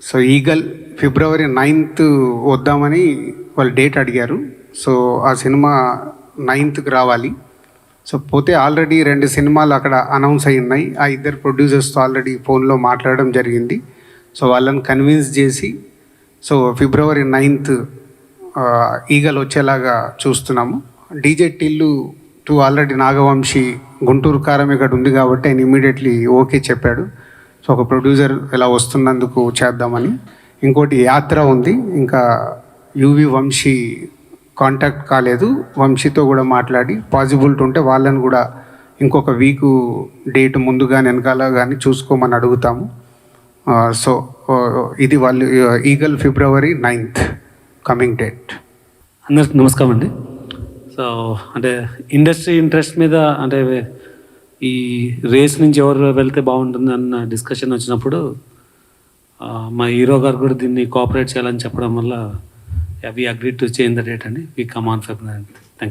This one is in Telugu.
సో ఈగల్ ఫిబ్రవరి 9th వద్దామని వాళ్ళు డేట్ అడిగారు. సో ఆ సినిమా 9th రావాలి. సో పోతే ఆల్రెడీ 2 సినిమాలు అక్కడ అనౌన్స్ అయి ఉన్నాయి. ఆ ఇద్దరు ప్రొడ్యూసర్స్తో ఆల్రెడీ ఫోన్లో మాట్లాడడం జరిగింది. సో వాళ్ళని కన్విన్స్ చేసి సో ఫిబ్రవరి 9th ఈగల్ వచ్చేలాగా చూస్తున్నాము. డీజే టిల్లు 2 ఆల్రెడీ నాగవంశీ గుంటూరు కారం ఇక్కడ ఉంది కాబట్టి ఆయన ఇమీడియట్లీ ఓకే చెప్పాడు. సో ఒక ప్రొడ్యూసర్ ఇలా వస్తున్నందుకు చేద్దామని. ఇంకోటి యాత్ర ఉంది, ఇంకా యువి వంశీ కాంటాక్ట్ కాలేదు. వంశీతో కూడా మాట్లాడి పాసిబిలిటీ ఉంటే వాళ్ళని కూడా ఇంకొక వీకు డేట్ ముందుగా వెనకాల కానీ చూసుకోమని అడుగుతాము. సో ఇది వాళ్ళు ఈగల్ ఫిబ్రవరి 9th కమింగ్ డేట్. అందరికి నమస్కారం అండి. సో అంటే ఇండస్ట్రీ ఇంట్రెస్ట్ మీద అంటే ఈ రేస్ నుంచి ఎవరు వెళ్తే బాగుంటుంది అన్న డిస్కషన్ వచ్చినప్పుడు మా హీరో గారు కూడా దీన్ని కోఆపరేట్ చేయాలని చెప్పడం వల్ల we agree to change the date అండి. We come on February 9th.